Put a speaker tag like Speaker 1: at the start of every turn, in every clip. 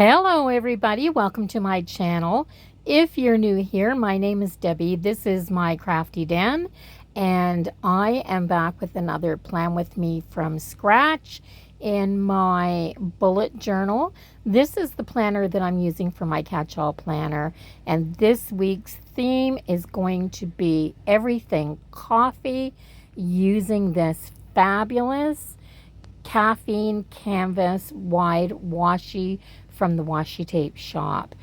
Speaker 1: Hello everybody, welcome to my channel. If you're new here, my name is Debbie. This is my Crafty Den, and I am back with another Plan With Me from scratch in my bullet journal. This is the planner that I'm using for my catch-all planner, and this week's theme is going to be everything coffee using this fabulous caffeine canvas wide washi from the Washi Tape shop.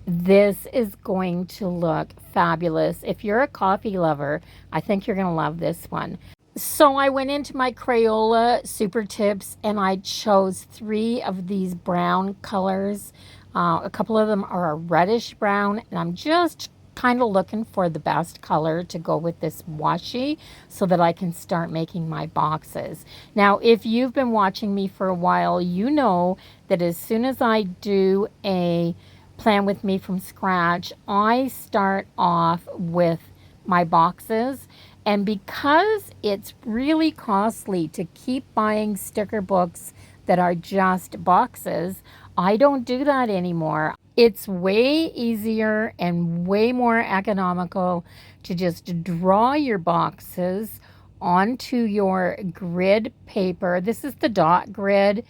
Speaker 1: This is going to look fabulous. If you're a coffee lover, I think you're going to love this one. So I went into my Crayola Super Tips and I chose 3 of these brown colors. A couple of them are a reddish brown, and I'm just kind of looking for the best color to go with this washi so that I can start making my boxes. Now, if you've been watching me for a while, you know that as soon as I do a Plan With Me from scratch, I start off with my boxes. And because it's really costly to keep buying sticker books that are just boxes, I don't do that anymore. It's way easier and way more economical to just draw your boxes onto your grid paper. This is the dot grid.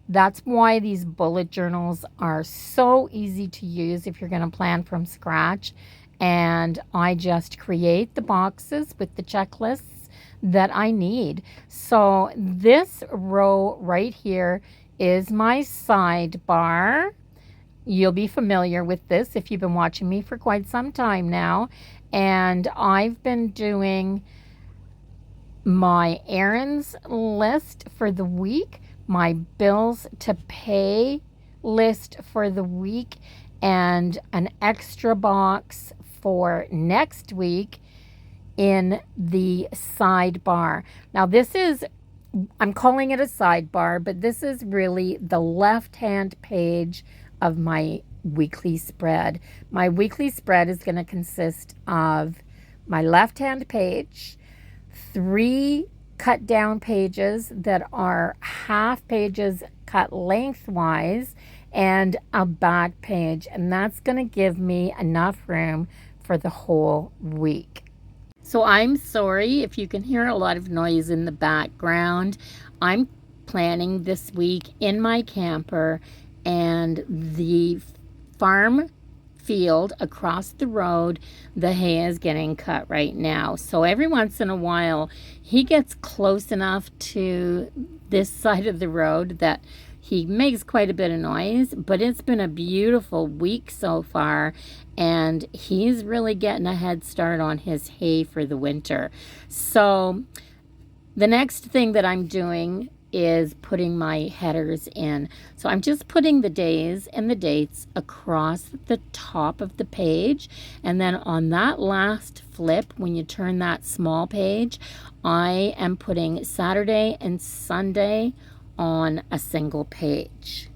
Speaker 1: That's why these bullet journals are so easy to use if you're going to plan from scratch. And I just create the boxes with the checklists that I need. So this row right here is my sidebar. You'll be familiar with this if you've been watching me for quite some time now. And I've been doing my errands list for the week, my bills to pay list for the week, and an extra box for next week in the sidebar. Now I'm calling it a sidebar, but this is really the left-hand page of my weekly spread. My weekly spread is going to consist of my left-hand page, 3 cut down pages that are half pages cut lengthwise, and a back page, and that's going to give me enough room for the whole week. So I'm sorry if you can hear a lot of noise in the background. I'm planning this week in my camper, and the farm field across the road, the hay is getting cut right now. So every once in a while, he gets close enough to this side of the road that he makes quite a bit of noise, but it's been a beautiful week so far, and he's really getting a head start on his hay for the winter. So the next thing that I'm doing is putting my headers in. So I'm just putting the days and the dates across the top of the page, and then on that last flip, when you turn that small page, I am putting Saturday and Sunday on a single page.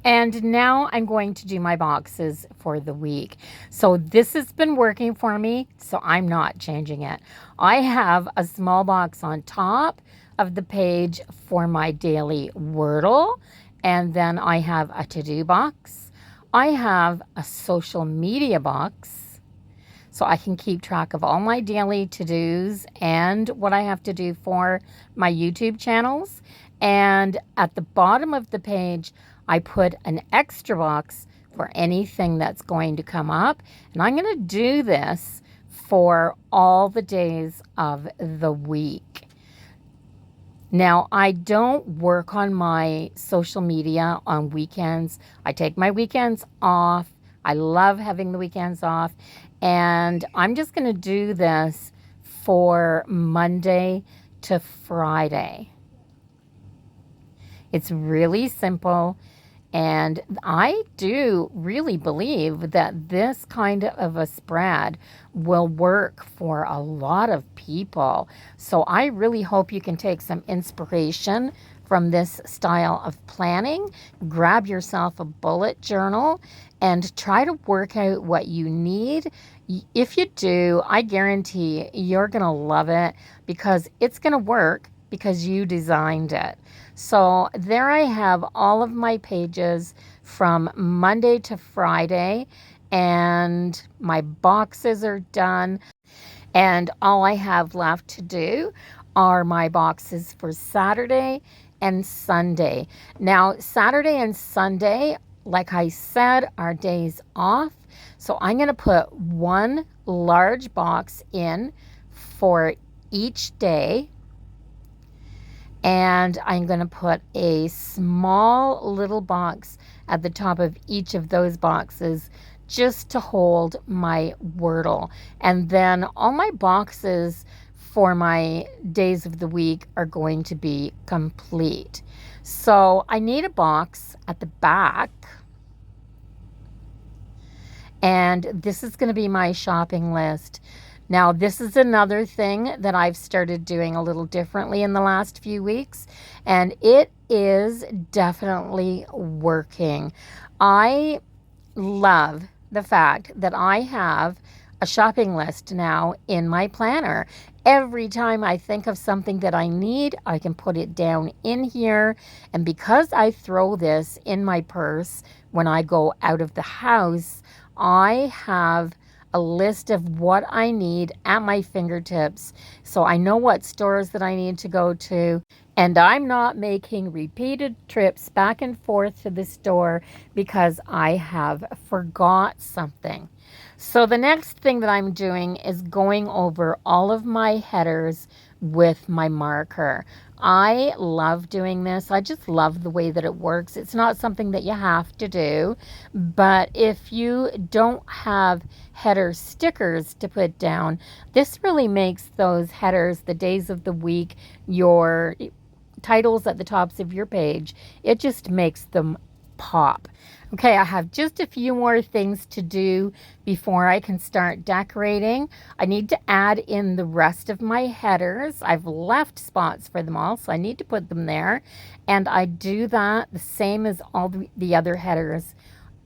Speaker 1: And now I'm going to do my boxes for the week. So this has been working for me, so I'm not changing it. I have a small box on top of the page for my daily Wordle, and then I have a to-do box. I have a social media box, so I can keep track of all my daily to-dos and what I have to do for my YouTube channels. And at the bottom of the page, I put an extra box for anything that's going to come up. And I'm going to do this for all the days of the week. Now, I don't work on my social media on weekends. I take my weekends off. I love having the weekends off. And I'm just going to do this for Monday to Friday. It's really simple, and I do really believe that this kind of a spread will work for a lot of people. So I really hope you can take some inspiration from this style of planning. Grab yourself a bullet journal and try to work out what you need. If you do, I guarantee you're going to love it, because it's going to work because you designed it. So there I have all of my pages from Monday to Friday, and my boxes are done. And all I have left to do are my boxes for Saturday and Sunday. Now, Saturday and Sunday, like I said, are days off. So I'm going to put one large box in for each day. And I'm going to put a small little box at the top of each of those boxes just to hold my Wordle. And then all my boxes for my days of the week are going to be complete. So I need a box at the back. And this is going to be my shopping list. Now, this is another thing that I've started doing a little differently in the last few weeks, and it is definitely working. I love the fact that I have a shopping list now in my planner. Every time I think of something that I need, I can put it down in here. And because I throw this in my purse when I go out of the house, I have a list of what I need at my fingertips. So I know what stores that I need to go to. And I'm not making repeated trips back and forth to the store because I have forgot something. So the next thing that I'm doing is going over all of my headers with my marker. I love doing this. I just love the way that it works. It's not something that you have to do, but if you don't have header stickers to put down, this really makes those headers, the days of the week, your titles at the tops of your page, it just makes them pop. Okay, I have just a few more things to do before I can start decorating. I need to add in the rest of my headers. I've left spots for them all, so I need to put them there. And I do that the same as all the other headers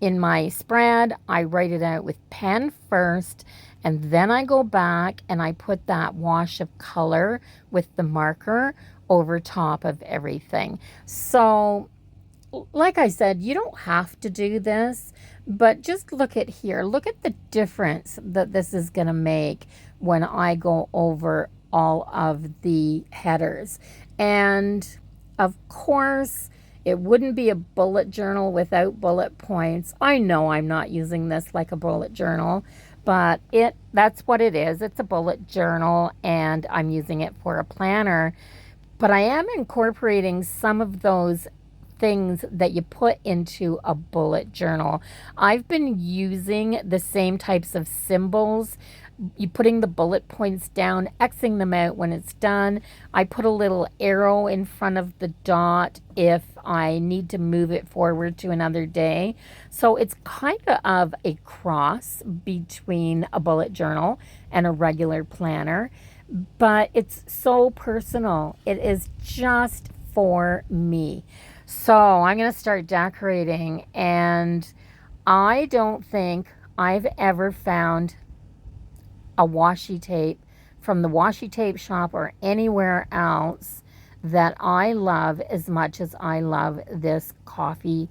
Speaker 1: in my spread. I write it out with pen first, and then I go back and I put that wash of color with the marker over top of everything. So like I said, you don't have to do this, but just look at here. Look at the difference that this is going to make when I go over all of the headers. And of course, it wouldn't be a bullet journal without bullet points. I know I'm not using this like a bullet journal, but that's what it is. It's a bullet journal, and I'm using it for a planner. But I am incorporating some of those things that you put into a bullet journal. I've been using the same types of symbols. You putting the bullet points down, Xing them out when it's done. I put a little arrow in front of the dot if I need to move it forward to another day. So it's kind of a cross between a bullet journal and a regular planner, but it's so personal. It is just for me. So I'm going to start decorating, and I don't think I've ever found a washi tape from the washi tape shop or anywhere else that I love as much as I love this coffee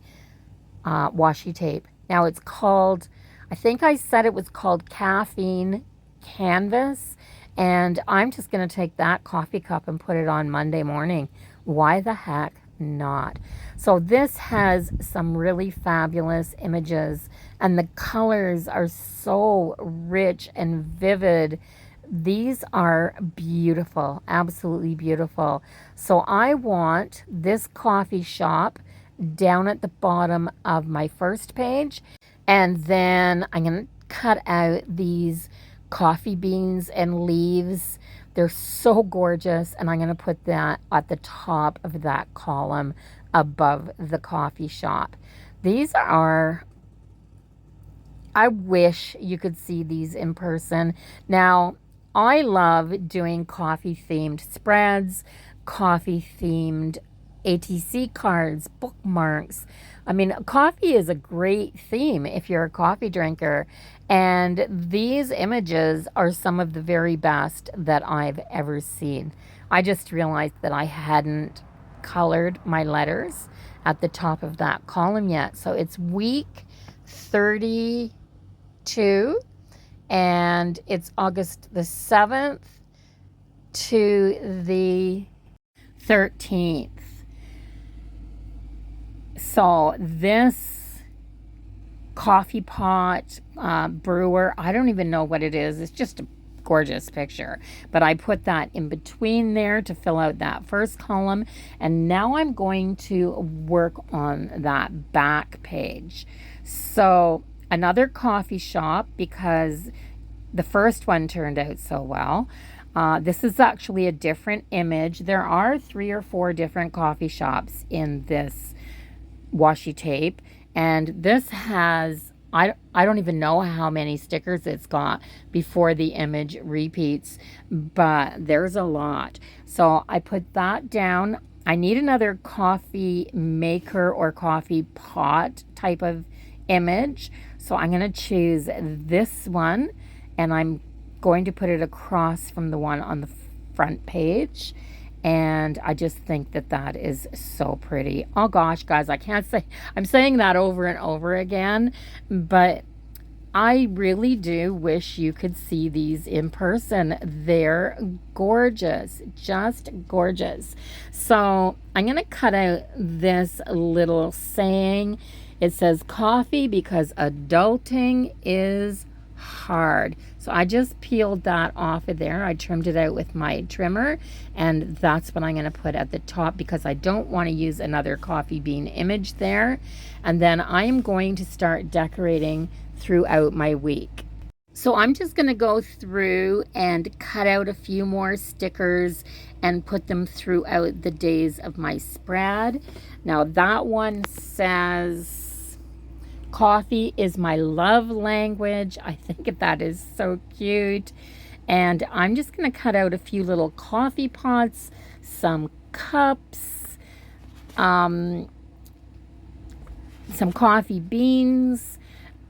Speaker 1: washi tape. Now it's called, I think I said it was called Caffeine Canvas, and I'm just going to take that coffee cup and put it on Monday morning. Why the heck not? So this has some really fabulous images, and the colors are so rich and vivid. These are beautiful, absolutely beautiful. So I want this coffee shop down at the bottom of my first page, and then I'm going to cut out these coffee beans and leaves. They're so gorgeous, and I'm going to put that at the top of that column above the coffee shop. These are, I wish you could see these in person. Now, I love doing coffee-themed spreads, coffee-themed ATC cards, bookmarks. I mean, coffee is a great theme if you're a coffee drinker. And these images are some of the very best that I've ever seen. I just realized that I hadn't colored my letters at the top of that column yet. So it's week 32, and it's August the 7th to the 13th. So this coffee pot brewer, I don't even know what it is. It's just a gorgeous picture, but I put that in between there to fill out that first column, and now I'm going to work on that back page. So another coffee shop, because the first one turned out so well. This is actually a different image. There are 3 or 4 different coffee shops in this washi tape, and this has I don't even know how many stickers it's got before the image repeats, but there's a lot. So I put that down. I need another coffee maker or coffee pot type of image. So I'm going to choose this one, and I'm going to put it across from the one on the front page. And I just think that that is so pretty. Oh gosh, guys, I can't say, I'm saying that over and over again, but I really do wish you could see these in person. They're gorgeous, just gorgeous. So I'm going to cut out this little saying. It says coffee because adulting is hard. So I just peeled that off of there. I trimmed it out with my trimmer, and that's what I'm going to put at the top because I don't want to use another coffee bean image there. And then I'm going to start decorating throughout my week. So I'm just going to go through and cut out a few more stickers and put them throughout the days of my spread. Now that one says coffee is my love language. I think that is so cute. And I'm just going to cut out a few little coffee pots, some cups, some coffee beans.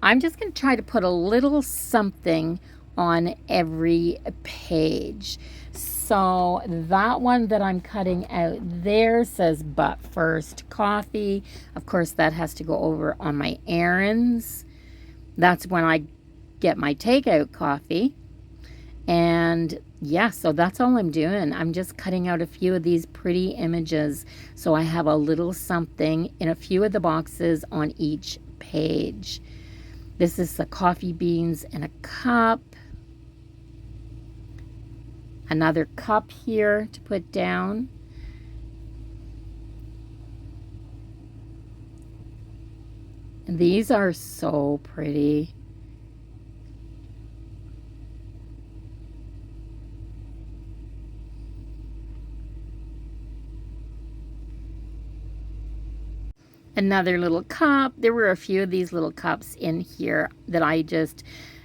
Speaker 1: I'm just going to try to put a little something on every page. So that one that I'm cutting out there says, but first coffee. Of course, that has to go over on my errands. That's when I get my takeout coffee. And yeah, so that's all I'm doing. I'm just cutting out a few of these pretty images so I have a little something in a few of the boxes on each page. This is the coffee beans in a cup. Another cup here to put down. And these are so pretty. Another little cup. There were a few of these little cups in here that I just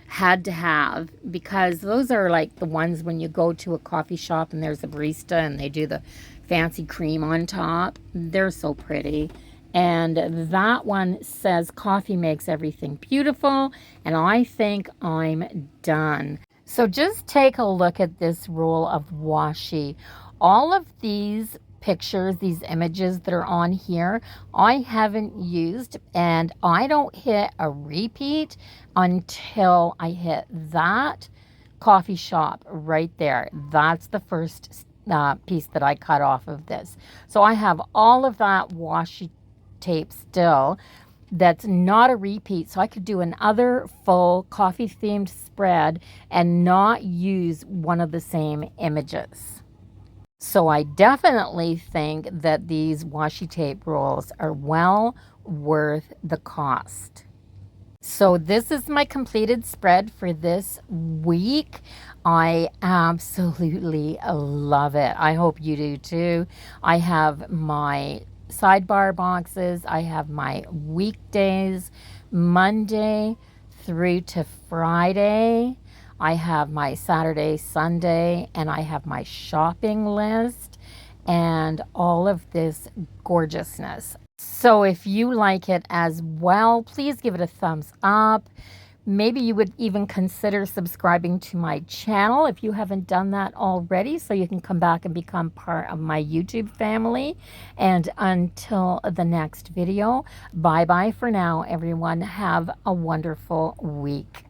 Speaker 1: had to have because those are like the ones when you go to a coffee shop and there's a barista and they do the fancy cream on top. They're so pretty. And that one says coffee makes everything beautiful, and I think I'm done. So just take a look at this roll of washi. All of these pictures, these images that are on here, I haven't used, and I don't hit a repeat until I hit that coffee shop right there. That's the first piece that I cut off of this. So I have all of that washi tape still that's not a repeat, so I could do another full coffee themed spread and not use one of the same images. So I definitely think that these washi tape rolls are well worth the cost. So this is my completed spread for this week. I absolutely love it. I hope you do too. I have my sidebar boxes. I have my weekdays, Monday through to Friday. I have my Saturday, Sunday, and I have my shopping list and all of this gorgeousness. So if you like it as well, please give it a thumbs up. Maybe you would even consider subscribing to my channel if you haven't done that already, so you can come back and become part of my YouTube family. And until the next video, bye bye for now, everyone. Have a wonderful week.